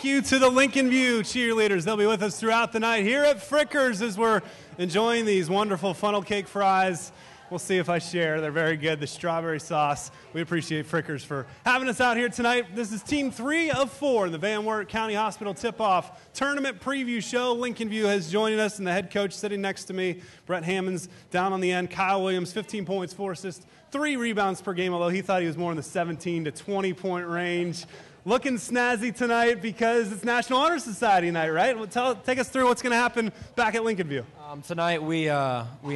you to the Lincolnview cheerleaders. They'll be with us throughout the night here at Frickers as we're enjoying these wonderful funnel cake fries. We'll see if I share. They're very good. The strawberry sauce. We appreciate Frickers for having us out here tonight. This is Team 3 of 4 in the Van Wert County Hospital Tip-Off Tournament Preview Show. Lincolnview has joined us, and the head coach sitting next to me, Brett Hammonds, down on the end. Kyle Williams, 15 points, 4 assists, 3 rebounds per game, although he thought he was more in the 17 to 20-point range. Looking snazzy tonight because it's National Honor Society night, right? Take us through what's going to happen back at Lincolnview. Tonight we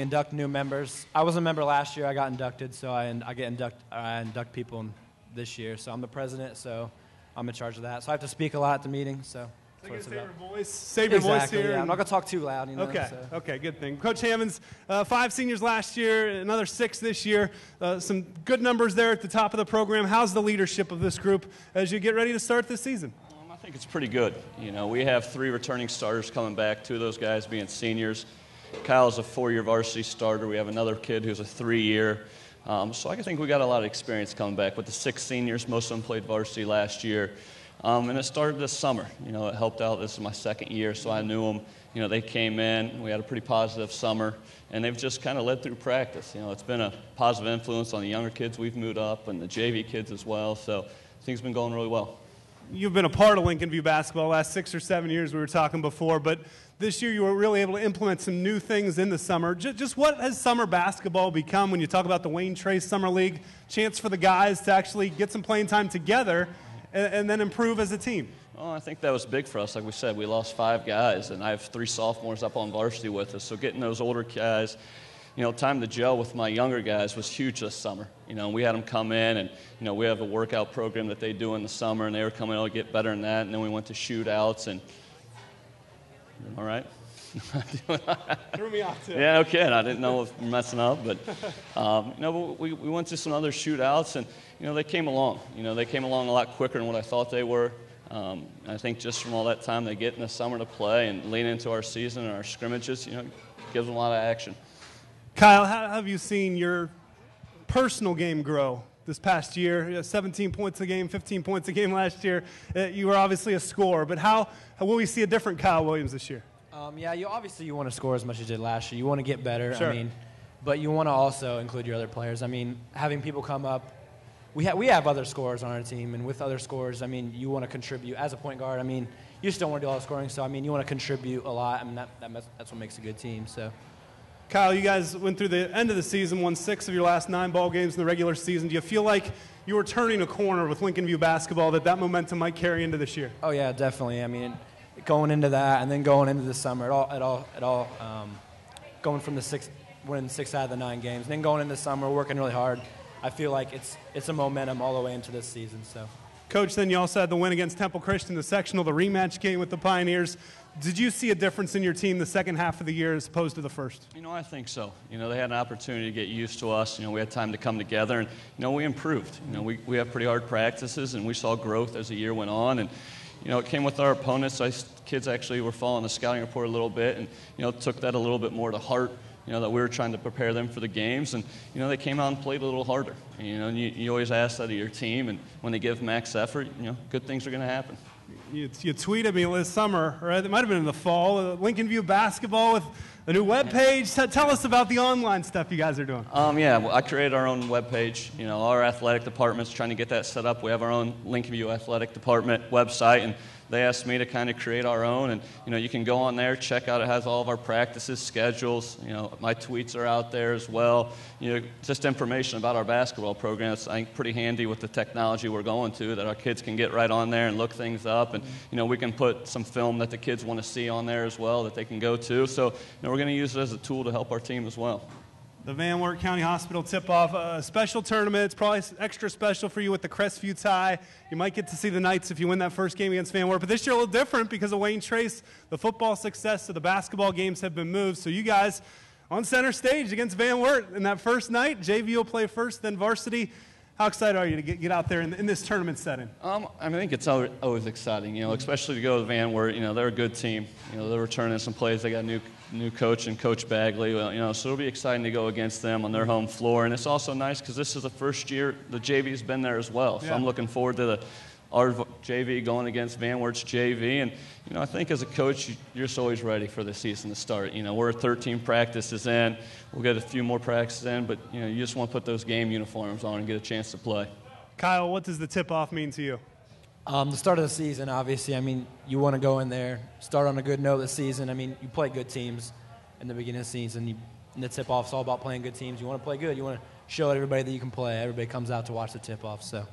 induct new members. I was a member last year. I got inducted, so I induct people this year. So I'm the president, so I'm in charge of that. So I have to speak a lot at the meeting. So save your voice. Save your voice here. Yeah, I'm not going to talk too loud. Okay, good thing. Coach Hammonds, 5 seniors last year, another 6 this year. Some good numbers there at the top of the program. How's the leadership of this group as you get ready to start this season? I think it's pretty good. We have 3 returning starters coming back, 2 of those guys being seniors. Kyle's a 4-year varsity starter. We have another kid who's a 3-year. So I think we got a lot of experience coming back. With the 6 seniors, most of them played varsity last year. And it started this summer. It helped out. This is my 2nd year, so I knew them. They came in. We had a pretty positive summer, and they've just kind of led through practice. It's been a positive influence on the younger kids we've moved up and the JV kids as well. So things have been going really well. You've been a part of Lincolnview basketball the last 6 or 7 years. We were talking before, but this year you were really able to implement some new things in the summer. Just what has summer basketball become when you talk about the Wayne Trace Summer League? Chance for the guys to actually get some playing time together and then improve as a team. Well, I think that was big for us. Like we said, we lost 5 guys, and I have 3 sophomores up on varsity with us. So getting those older guys, time to gel with my younger guys was huge this summer. We had them come in, and, we have a workout program that they do in the summer, and they were coming out to get better than that. And then we went to shootouts, and all right. Threw me off, too. Yeah, okay. I didn't know if we were messing up, but we went to some other shootouts, and they came along. They came along a lot quicker than what I thought they were. I think just from all that time they get in the summer to play and lean into our season and our scrimmages, gives them a lot of action. Kyle, how have you seen your personal game grow this past year? 17 points a game, 15 points a game last year. You were obviously a scorer, but how will we see a different Kyle Williams this year? You want to score as much as you did last year. You want to get better. Sure. But you want to also include your other players. Having people come up. We have other scorers on our team, and with other scorers, you want to contribute as a point guard. You just don't want to do all the scoring, so you want to contribute a lot. That's what makes a good team. So, Kyle, you guys went through the end of the season, won 6 of your last 9 ball games in the regular season. Do you feel like you were turning a corner with Lincolnview basketball, that momentum might carry into this year? Oh yeah, definitely. Going into that, and then going into the summer, it all going from winning 6 out of the 9 games, and then going into the summer, working really hard. I feel like it's a momentum all the way into this season. So, Coach, then you also had the win against Temple Christian, the sectional, the rematch game with the Pioneers. Did you see a difference in your team the second half of the year as opposed to the first? I think so. They had an opportunity to get used to us. We had time to come together, and we improved. We have pretty hard practices, and we saw growth as the year went on. And it came with our opponents. Kids actually were following the scouting report a little bit, and took that a little bit more to heart. That we were trying to prepare them for the games, and they came out and played a little harder. You always ask that of your team, and when they give max effort, good things are going to happen. You tweeted me this summer, or it might have been in the fall, Lincolnview basketball with a new webpage. Tell us about the online stuff you guys are doing. I created our own webpage. Our athletic department's trying to get that set up. We have our own Lincolnview athletic department website, and they asked me to kind of create our own, and you can go on there, check out. It has all of our practices, schedules. My tweets are out there as well. Just information about our basketball program. It's, I think, pretty handy with the technology we're going to, that our kids can get right on there and look things up, and we can put some film that the kids want to see on there as well that they can go to. So we're going to use it as a tool to help our team as well. The Van Wert County Hospital tip-off, a special tournament. It's probably extra special for you with the Crestview tie. You might get to see the Knights if you win that first game against Van Wert. But this year a little different because of Wayne Trace. The football success of the basketball games have been moved. So you guys on center stage against Van Wert in that first night. JV will play first, then varsity. How excited are you to get out there in this tournament setting? I think it's always exciting, especially to go to Van Wert. They're a good team. They're returning some plays. They got new coach and Coach Bagley. So it'll be exciting to go against them on their home floor. And it's also nice because this is the first year the JV's been there as well. So yeah. I'm looking forward to our JV JV going against Van Wert's JV. And, I think as a coach, you're just always ready for the season to start. We're 13 practices in. We'll get a few more practices in, but, you just want to put those game uniforms on and get a chance to play. Kyle, what does the tip-off mean to you? The start of the season, obviously. You want to go in there, start on a good note this season. You play good teams in the beginning of the season. And the tip-off is all about playing good teams. You want to play good. You want to show everybody that you can play. Everybody comes out to watch the tip-off. So.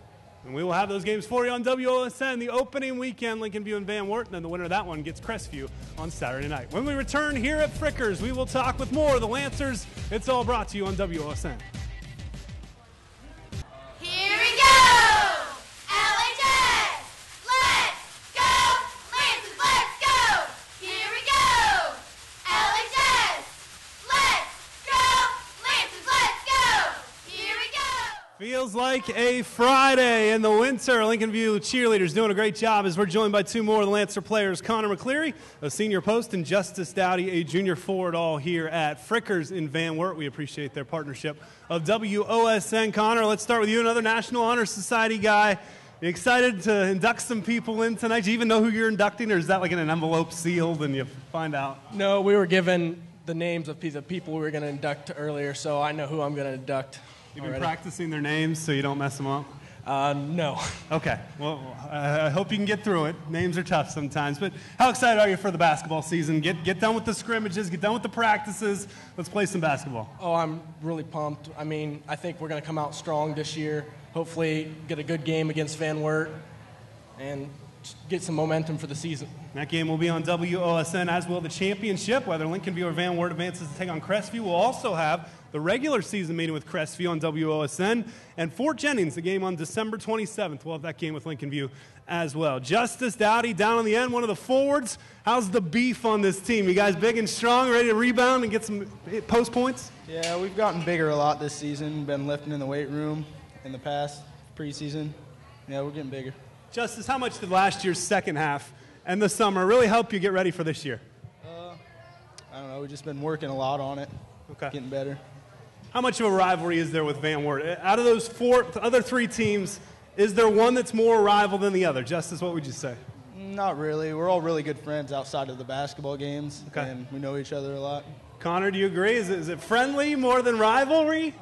And we will have those games for you on WOSN, the opening weekend, Lincolnview and Van Wert, and then the winner of that one gets Crestview on Saturday night. When we return here at Frickers, we will talk with more of the Lancers. It's all brought to you on WOSN. Here we go! LHS! Let's go! Lancers, let's go! Here we go! LHS! Let's go! Lancers, let's go! Here we go! Feels like a Friday in the winter. Lincolnview cheerleaders doing a great job as we're joined by two more of the Lancer players, Connor McCleary, a senior post, and Justice Dowdy, a junior forward, all here at Frickers in Van Wert. We appreciate their partnership of WOSN. Connor, let's start with you, another National Honor Society guy. You excited to induct some people in tonight? Do you even know who you're inducting, or is that like in an envelope sealed and you find out? No, we were given the names of people we were going to induct earlier, so I know who I'm going to induct. You've been practicing their names so you don't mess them up? No. Okay. Well, I hope you can get through it. Names are tough sometimes. But how excited are you for the basketball season? Get done with the scrimmages. Get done with the practices. Let's play some basketball. Oh, I'm really pumped. I think we're going to come out strong this year. Hopefully get a good game against Van Wert and get some momentum for the season. That game will be on WOSN, as will the championship. Whether Lincolnview or Van Wert advances to take on Crestview, we'll also have the regular season meeting with Crestview on WOSN, and Fort Jennings, the game on December 27th. We'll have that game with Lincolnview as well. Justice Dowdy down on the end, one of the forwards. How's the beef on this team? You guys big and strong, ready to rebound and get some post points? Yeah, we've gotten bigger a lot this season. Been lifting in the weight room in the past preseason. Yeah, we're getting bigger. Justice, how much did last year's second half and the summer really help you get ready for this year? I don't know. We've just been working a lot on it. Okay. Getting better. How much of a rivalry is there with Van Wert? Out of those other three teams, is there one that's more a rival than the other? Justice, what would you say? Not really. We're all really good friends outside of the basketball games, okay, and we know each other a lot. Connor, do you agree? Is it friendly more than rivalry?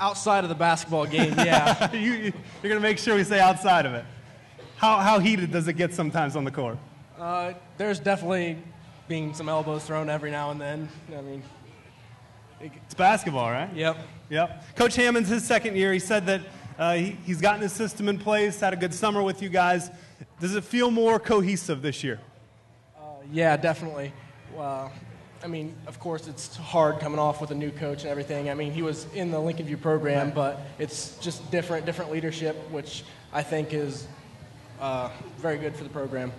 Outside of the basketball game, yeah. You're going to make sure we say outside of it. How heated does it get sometimes on the court? There's definitely being some elbows thrown every now and then. It's basketball, right? Yep. Coach Hammonds, his second year, he said that he's gotten his system in place, had a good summer with you guys. Does it feel more cohesive this year? Yeah, definitely. Of course, it's hard coming off with a new coach and everything. He was in the Lincolnview program, right, but it's just different leadership, which I think is very good for the program.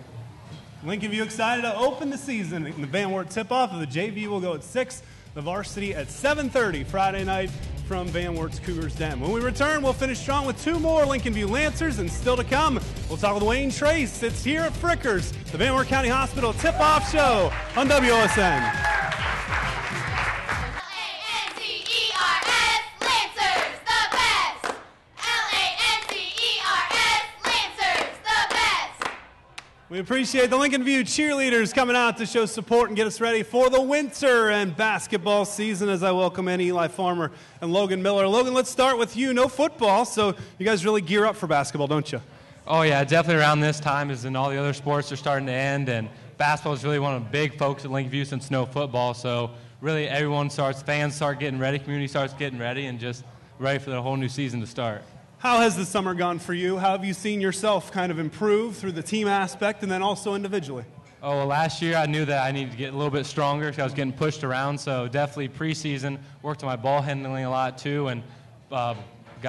Lincolnview excited to open the season. The Van Wert tip-off of the JV will go at 6. The varsity at 7:30 Friday night from Van Wert's Cougars Den. When we return, we'll finish strong with two more Lincolnview Lancers, and still to come, we'll talk with Wayne Trace. It's here at Frickers, the Van Wert County Hospital tip-off show on WOSN. We appreciate the Lincolnview cheerleaders coming out to show support and get us ready for the winter and basketball season as I welcome in Eli Farmer and Logan Miller. Logan, let's start with you. No football, so you guys really gear up for basketball, don't you? Oh, yeah, definitely around this time as in all the other sports are starting to end, and basketball is really one of the big focus at Lincolnview since no football, so really fans start getting ready, community starts getting ready, and just ready for the whole new season to start. How has the summer gone for you? How have you seen yourself kind of improve through the team aspect and then also individually? Oh, well, last year I knew that I needed to get a little bit stronger because I was getting pushed around, so definitely preseason, worked on my ball handling a lot too, and got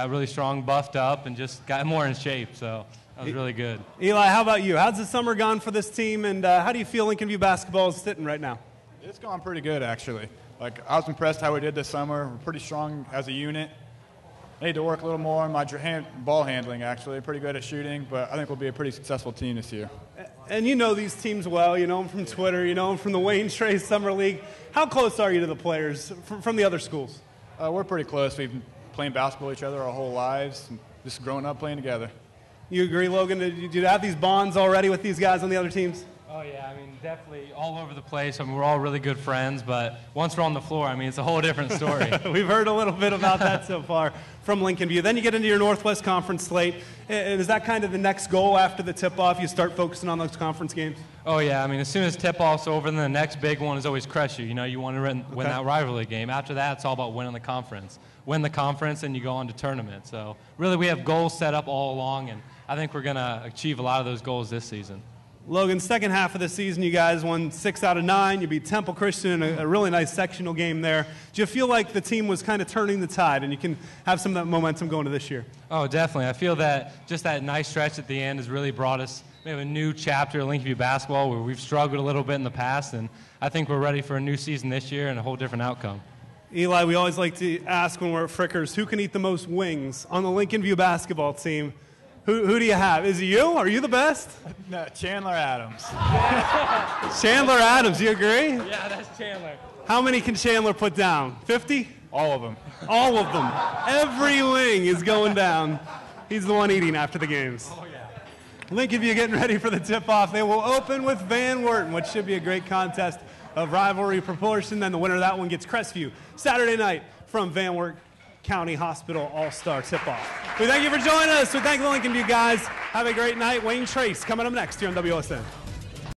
really strong, buffed up, and just got more in shape, so that was really good. Eli, how about you? How's the summer gone for this team, and how do you feel Lincolnview basketball is sitting right now? It's gone pretty good, actually. I was impressed how we did this summer. We're pretty strong as a unit. I need to work a little more on my ball handling, actually. Pretty good at shooting, but I think we'll be a pretty successful team this year. And you know these teams well. You know them from Twitter. You know them from the Wayne Trace Summer League. How close are you to the players from the other schools? We're pretty close. We've been playing basketball with each other our whole lives, just growing up playing together. You agree, Logan? Did you have these bonds already with these guys on the other teams? Oh, yeah, I mean, definitely all over the place. I mean, we're all really good friends, but once we're on the floor, I mean, it's a whole different story. We've heard a little bit about that so far from Lincolnview. Then you get into your Northwest Conference slate. And is that kind of the next goal after the tip-off? You start focusing on those conference games? Oh, yeah, I mean, as soon as tip-off's over, then the next big one is always crush you. You know, you want to win that rivalry game. After that, it's all about winning the conference. Win the conference, and you go on to tournament. So, really, we have goals set up all along, and I think we're going to achieve a lot of those goals this season. Logan, second half of the season, you guys won 6 out of 9. You beat Temple Christian in a really nice sectional game there. Do you feel like the team was kind of turning the tide and you can have some of that momentum going to this year? Oh, definitely. I feel that just that nice stretch at the end has really brought us maybe a new chapter of Lincolnview basketball where we've struggled a little bit in the past, and I think we're ready for a new season this year and a whole different outcome. Eli, we always like to ask when we're at Frickers, who can eat the most wings on the Lincolnview basketball team? Who do you have? Is it you? Are you the best? No, Chandler Adams. Chandler Adams, you agree? Yeah, that's Chandler. How many can Chandler put down? 50? All of them. All of them. Every wing is going down. He's the one eating after the games. Oh, yeah. Lincolnview getting ready for the tip-off. They will open with Van Wert, which should be a great contest of rivalry proportion. Then the winner of that one gets Crestview Saturday night from Van Wert County Hospital All-Star Tip-Off. We thank you for joining us. We thank the Lincolnview guys. Have a great night. Wayne Trace coming up next here on WSN.